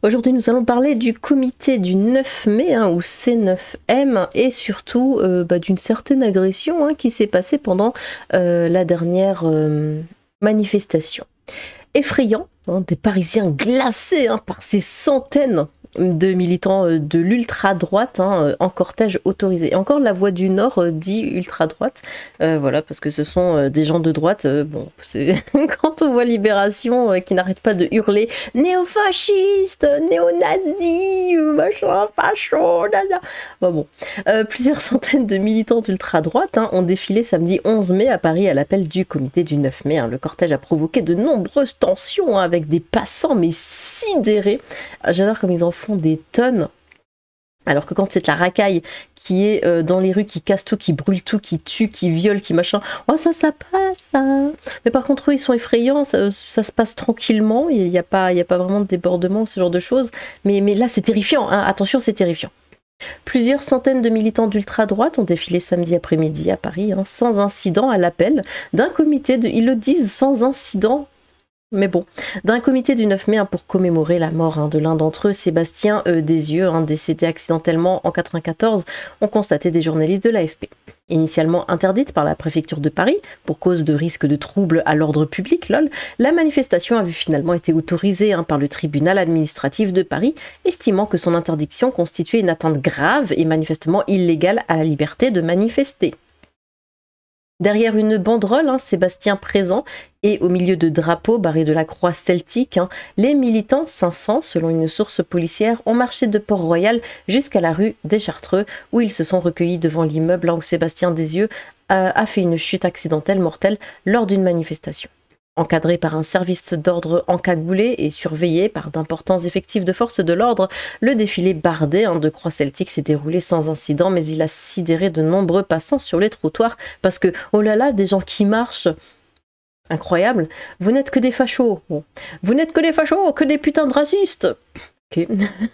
Aujourd'hui, nous allons parler du comité du 9 mai, ou C9M, et surtout d'une certaine agression qui s'est passée pendant la dernière manifestation. Effrayant, des Parisiens glacés par ces centaines de militants de l'ultra-droite en cortège autorisé. Et encore la Voix du Nord dit ultra-droite, voilà, parce que ce sont des gens de droite. Bon, quand on voit Libération qui n'arrête pas de hurler « néo-fasciste, néo-nazi, machin, facho, nana ». Bon. Plusieurs centaines de militants d'ultra-droite ont défilé samedi 11 mai à Paris à l'appel du comité du 9 mai. Le cortège a provoqué de nombreuses tensions avec des passants mais sidérés. J'adore comme ils en font des tonnes, alors que quand c'est la racaille qui est dans les rues, qui casse tout, qui brûle tout, qui tue, qui viole, qui machin, oh ça passe ça. Mais par contre eux ils sont effrayants, ça se passe tranquillement, il n'y a pas vraiment de débordement, ce genre de choses, mais là c'est terrifiant, attention, c'est terrifiant. Plusieurs centaines de militants d'ultra-droite ont défilé samedi après-midi à Paris, sans incident, à l'appel d'un comité ils le disent sans incident, mais bon, d'un comité du 9 mai pour commémorer la mort de l'un d'entre eux, Sébastien Desieux, décédé accidentellement en 1994, ont constaté des journalistes de l'AFP. Initialement interdite par la préfecture de Paris pour cause de risque de troubles à l'ordre public, la manifestation avait finalement été autorisée par le tribunal administratif de Paris, estimant que son interdiction constituait une atteinte grave et manifestement illégale à la liberté de manifester. Derrière une banderole, Sébastien présent, et au milieu de drapeaux barrés de la croix celtique, les militants, 500 selon une source policière, ont marché de Port-Royal jusqu'à la rue des Chartreux, où ils se sont recueillis devant l'immeuble où Sébastien Desieux a fait une chute accidentelle mortelle lors d'une manifestation. Encadré par un service d'ordre encagoulé et surveillé par d'importants effectifs de force de l'ordre, le défilé bardé de croix celtique s'est déroulé sans incident, mais il a sidéré de nombreux passants sur les trottoirs parce que, oh là là, des gens qui marchent, incroyable, vous n'êtes que des fachos, bon. Vous n'êtes que des fachos, que des putains de racistes, okay.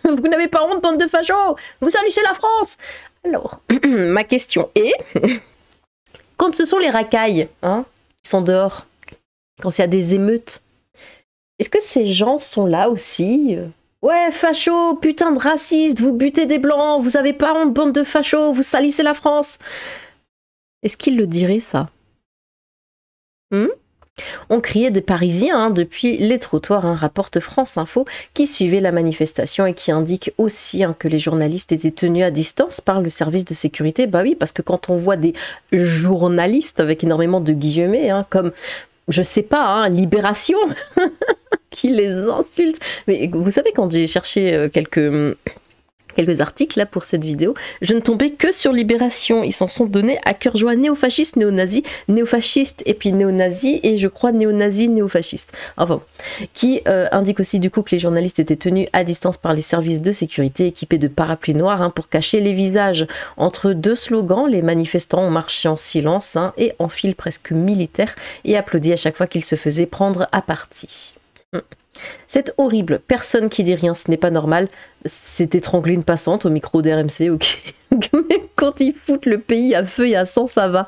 Vous n'avez pas honte, bande de fachos, vous salissez la France. Alors, ma question est, quand ce sont les racailles qui sont dehors, quand il y a des émeutes, est-ce que ces gens sont là aussi ouais, fachos, putain de racistes, vous butez des blancs, vous avez pas honte, bande de fachos, vous salissez la France. Est-ce qu'ils le diraient, ça? On criait des Parisiens depuis les trottoirs, rapporte France Info, qui suivait la manifestation et qui indique aussi que les journalistes étaient tenus à distance par le service de sécurité. Bah oui, parce que quand on voit des journalistes avec énormément de guillemets, comme, je sais pas, Libération, qui les insulte. Mais vous savez, quand j'ai cherché quelques articles là pour cette vidéo, je ne tombais que sur Libération. Ils s'en sont donnés à cœur joie. Néo-fasciste, néo-nazi, néo-fasciste et puis néo-nazi et je crois néo-nazi, néo-fasciste. Enfin bon. Qui indique aussi du coup que les journalistes étaient tenus à distance par les services de sécurité équipés de parapluies noirs pour cacher les visages. Entre deux slogans, les manifestants ont marché en silence et en file presque militaire et applaudi à chaque fois qu'ils se faisaient prendre à partie. C'est horrible, personne qui dit rien, ce n'est pas normal. C'est étrangler une passante au micro d'RMC, ok. Mais quand ils foutent le pays à feu et à sang, ça va.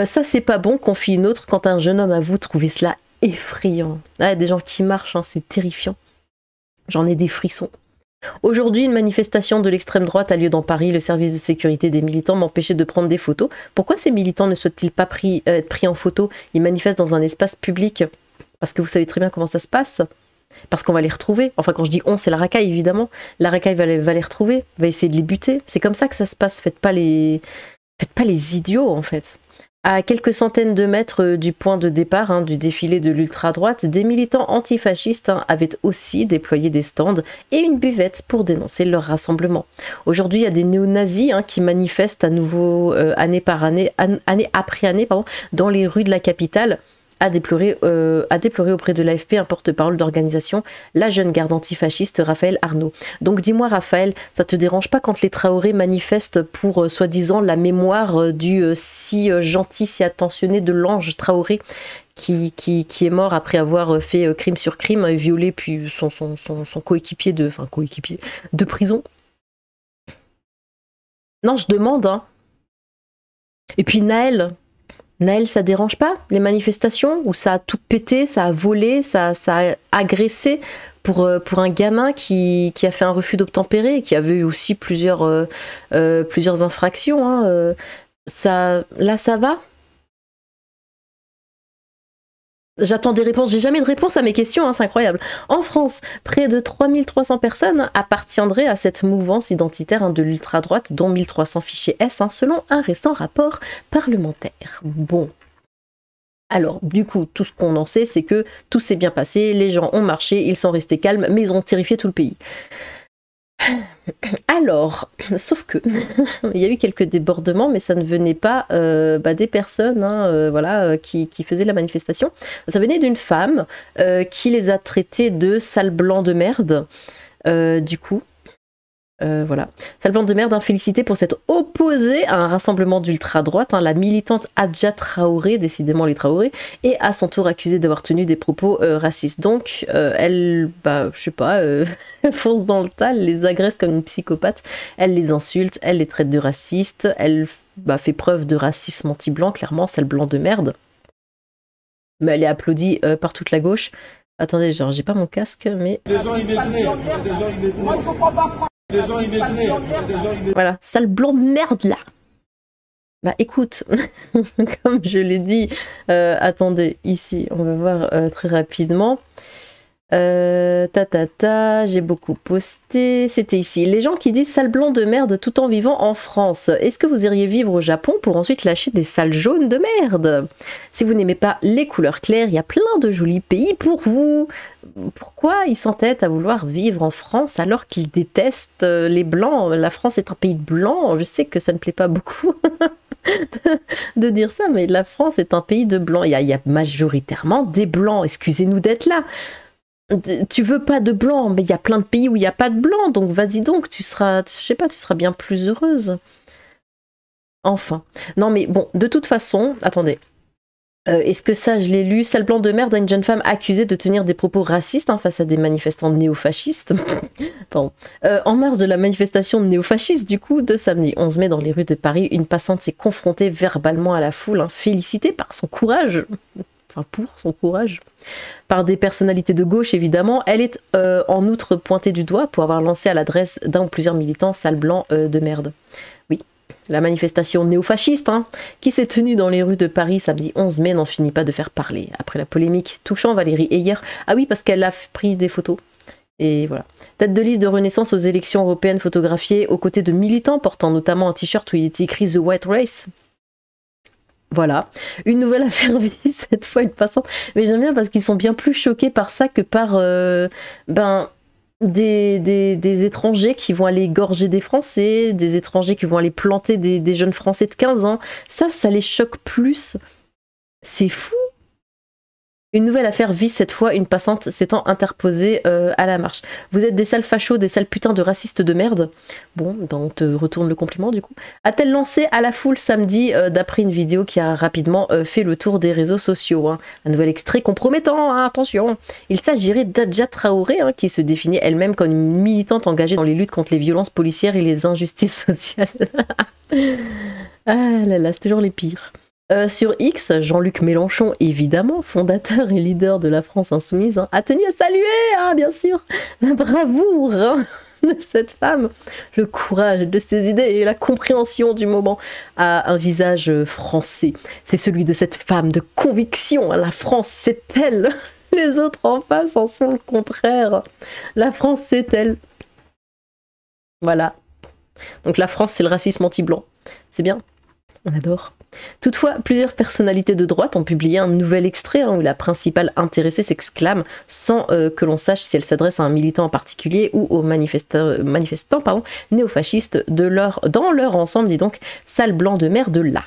Ça, c'est pas bon, confie une autre. Quand un jeune homme avoue trouver cela effrayant. Des gens qui marchent, c'est terrifiant. J'en ai des frissons. Aujourd'hui, une manifestation de l'extrême droite a lieu dans Paris. Le service de sécurité des militants m'empêchait de prendre des photos. Pourquoi ces militants ne souhaitent-ils pas être pris en photo? Ils manifestent dans un espace public. Parce que vous savez très bien comment ça se passe. Parce qu'on va les retrouver. Enfin, quand je dis on, c'est la racaille, évidemment. La racaille va les retrouver, va essayer de les buter. C'est comme ça que ça se passe. Faites pas les idiots, en fait. À quelques centaines de mètres du point de départ du défilé de l'ultra-droite, des militants antifascistes avaient aussi déployé des stands et une buvette pour dénoncer leur rassemblement. Aujourd'hui, il y a des néo-nazis qui manifestent à nouveau année après année, dans les rues de la capitale. A déploré auprès de l'AFP un porte-parole d'organisation, la jeune garde antifasciste Raphaël Arnaud. Donc dis-moi Raphaël, ça te dérange pas quand les Traoré manifestent pour soi-disant la mémoire du si gentil, si attentionné de l'ange Traoré qui est mort après avoir fait crime sur crime, violé puis son coéquipier de prison? Non, je demande. Et puis Naël, ça dérange pas les manifestations où ça a tout pété, ça a volé, ça a agressé? pour un gamin qui a fait un refus d'obtempérer, qui avait eu aussi plusieurs infractions, hein, là ça va? J'attends des réponses, j'ai jamais de réponse à mes questions, hein, c'est incroyable. En France, près de 3300 personnes appartiendraient à cette mouvance identitaire, hein, de l'ultra-droite, dont 1300 fichiers S, hein, selon un récent rapport parlementaire. Bon. Alors, du coup, tout ce qu'on en sait, c'est que tout s'est bien passé, les gens ont marché, ils sont restés calmes, mais ils ont terrifié tout le pays. Alors, sauf que il y a eu quelques débordements, mais ça ne venait pas des personnes, hein, voilà, qui faisaient la manifestation. Ça venait d'une femme qui les a traités de sales blancs de merde, du coup. Voilà. Sale blanc de merde, hein, félicité pour s'être opposée à un rassemblement d'ultra-droite, hein, la militante Adja Traoré, décidément les Traoré, est à son tour accusée d'avoir tenu des propos racistes. Donc, elle, je sais pas, elle fonce dans le tas, elle les agresse comme une psychopathe, elle les insulte, elle les traite de racistes, elle fait preuve de racisme anti-blanc, clairement, sale blanc de merde. Mais elle est applaudie par toute la gauche. Attendez, genre, j'ai pas mon casque, mais... Voilà, sale blanc de merde là. Bah écoute, comme je l'ai dit, attendez, ici, on va voir très rapidement. J'ai beaucoup posté, c'était ici. Les gens qui disent sale blanc de merde tout en vivant en France. Est-ce que vous iriez vivre au Japon pour ensuite lâcher des sales jaunes de merde? Si vous n'aimez pas les couleurs claires, il y a plein de jolis pays pour vous. Pourquoi ils s'entêtent à vouloir vivre en France alors qu'ils détestent les blancs? La France est un pays de blancs, je sais que ça ne plaît pas beaucoup de dire ça, mais la France est un pays de blancs. Il y a majoritairement des blancs, excusez-nous d'être là. Tu veux pas de blanc, mais il y a plein de pays où il n'y a pas de blanc, donc vas-y donc, tu seras, je sais pas, tu seras bien plus heureuse. Enfin. Non mais bon, de toute façon, attendez. Est-ce que ça, je l'ai lu? Sale blanc de merde à une jeune femme accusée de tenir des propos racistes, hein, face à des manifestants néofascistes. Pardon. En marge de la manifestation néofasciste, du coup, de samedi 11 mai dans les rues de Paris, une passante s'est confrontée verbalement à la foule, hein, félicitée par son courage. Enfin, pour son courage. Par des personnalités de gauche, évidemment. Elle est en outre pointée du doigt pour avoir lancé à l'adresse d'un ou plusieurs militants sale blanc de merde. Oui. La manifestation néofasciste, hein, qui s'est tenue dans les rues de Paris samedi 11 mai, n'en finit pas de faire parler. Après la polémique touchant Valérie Heyer, ah oui, parce qu'elle a pris des photos. Et voilà. Tête de liste de Renaissance aux élections européennes photographiée aux côtés de militants portant notamment un t-shirt où il était écrit The White Race. Voilà. Une nouvelle affaire vie, cette fois une passante. Mais j'aime bien parce qu'ils sont bien plus choqués par ça que par des étrangers qui vont aller égorger des Français, des étrangers qui vont aller planter des jeunes Français de 15 ans. Ça les choque plus. C'est fou. Une nouvelle affaire vise cette fois une passante s'étant interposée à la marche. Vous êtes des sales fachos, des sales putains de racistes de merde. Bon, on te retourne le compliment du coup. A-t-elle lancé à la foule samedi d'après une vidéo qui a rapidement fait le tour des réseaux sociaux, hein. Un nouvel extrait compromettant, hein, attention. Il s'agirait d'Adja Traoré, hein, qui se définit elle-même comme une militante engagée dans les luttes contre les violences policières et les injustices sociales. Ah là là, c'est toujours les pires. Sur X, Jean-Luc Mélenchon, évidemment, fondateur et leader de la France Insoumise, hein, a tenu à saluer, hein, bien sûr, la bravoure, hein, de cette femme, le courage de ses idées et la compréhension du moment à un visage français. C'est celui de cette femme de conviction, hein, la France, c'est elle. Les autres en face en sont le contraire. La France, c'est elle. Voilà. Donc la France, c'est le racisme anti-blanc. C'est bien. On adore. Toutefois, plusieurs personnalités de droite ont publié un nouvel extrait, hein, où la principale intéressée s'exclame sans que l'on sache si elle s'adresse à un militant en particulier ou aux manifestants néofascistes dans leur ensemble, dis donc, sale blanc de merde là.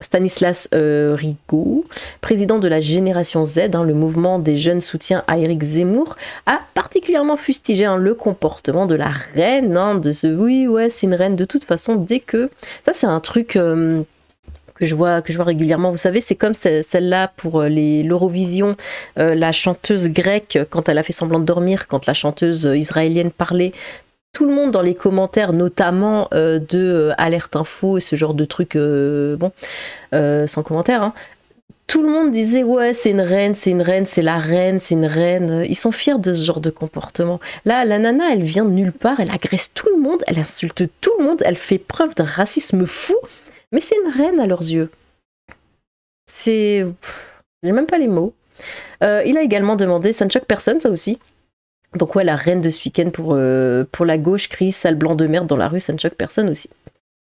Stanislas Rigaud, président de la Génération Z, hein, le mouvement des jeunes soutiens à Éric Zemmour, a particulièrement fustigé, hein, le comportement de la reine, hein, de ce oui, ouais, c'est une reine de toute façon, dès que... Ça, c'est un truc... que je vois régulièrement, vous savez, c'est comme celle-là pour l'Eurovision, la chanteuse grecque, quand elle a fait semblant de dormir, quand la chanteuse israélienne parlait, tout le monde dans les commentaires, notamment de Alerte Info et ce genre de trucs, sans commentaire, hein, Tout le monde disait ouais c'est une reine, c'est une reine, c'est la reine, c'est une reine. Ils sont fiers de ce genre de comportement. Là, la nana, elle vient de nulle part, elle agresse tout le monde, elle insulte tout le monde, elle fait preuve d'un racisme fou, mais c'est une reine à leurs yeux. C'est... J'ai même pas les mots. Il a également demandé, ça ne choque personne ça aussi. Donc ouais, la reine de ce week-end pour la gauche crie sale blanc de merde dans la rue, ça ne choque personne aussi.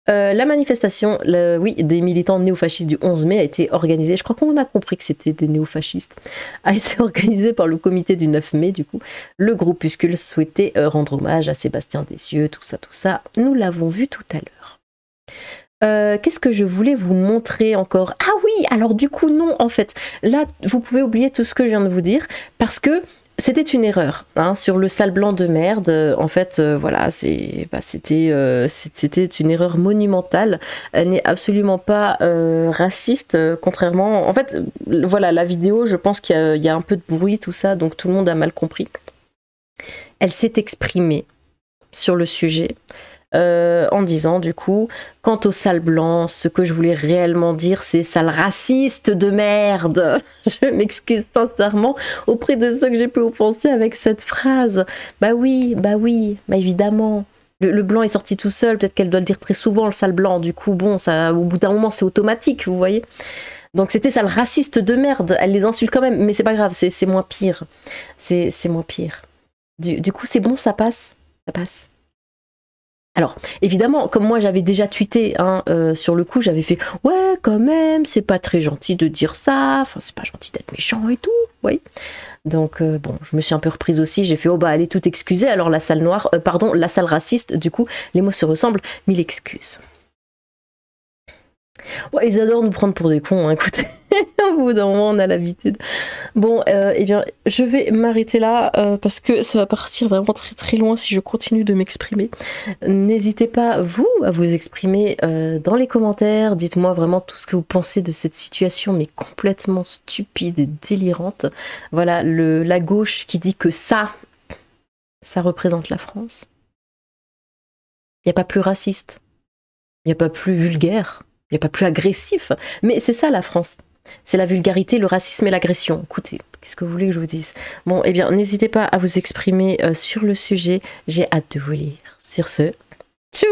La manifestation, oui, des militants néofascistes du 11 mai a été organisée, je crois qu'on a compris que c'était des néofascistes, a été organisée par le comité du 9 mai, du coup. Le groupuscule souhaitait rendre hommage à Sébastien Desieux, tout ça, nous l'avons vu tout à l'heure. Qu'est-ce que je voulais vous montrer encore? Ah oui, alors du coup non, en fait, là, vous pouvez oublier tout ce que je viens de vous dire, parce que c'était une erreur, hein, sur le sale blanc de merde. En fait, voilà, c'était une erreur monumentale. Elle n'est absolument pas raciste, contrairement... En fait, voilà, la vidéo, je pense qu'il y a un peu de bruit, tout ça, donc tout le monde a mal compris. Elle s'est exprimée sur le sujet. En disant du coup, quant au sale blanc, ce que je voulais réellement dire, c'est sale raciste de merde. Je m'excuse sincèrement auprès de ceux que j'ai pu offenser avec cette phrase. Bah oui, évidemment. Le blanc est sorti tout seul, peut-être qu'elle doit le dire très souvent, le sale blanc. Du coup, bon, ça, au bout d'un moment, c'est automatique, vous voyez. Donc c'était sale raciste de merde. Elle les insulte quand même, mais c'est pas grave, c'est moins pire. C'est moins pire. Du coup, c'est bon, ça passe. Ça passe. Alors, évidemment, comme moi j'avais déjà tweeté hein, sur le coup, j'avais fait « Ouais, quand même, c'est pas très gentil de dire ça, enfin, c'est pas gentil d'être méchant et tout, vous voyez ?» Donc, bon, je me suis un peu reprise aussi, j'ai fait « Oh bah, allez tout excuser, alors la salle noire, pardon, la salle raciste, du coup, les mots se ressemblent, mille excuses. » Ouais, ils adorent nous prendre pour des cons, hein, écoutez. Au bout d'un moment, on a l'habitude. Bon, eh bien, je vais m'arrêter là parce que ça va partir vraiment très très loin si je continue de m'exprimer. N'hésitez pas, vous, à vous exprimer dans les commentaires. Dites-moi vraiment tout ce que vous pensez de cette situation, mais complètement stupide et délirante. Voilà, la gauche qui dit que ça représente la France. Il n'y a pas plus raciste. Il n'y a pas plus vulgaire. Il n'y a pas plus agressif. Mais c'est ça la France. C'est la vulgarité, le racisme et l'agression. Écoutez, qu'est-ce que vous voulez que je vous dise? Bon, eh bien, n'hésitez pas à vous exprimer sur le sujet. J'ai hâte de vous lire. Sur ce, tchou!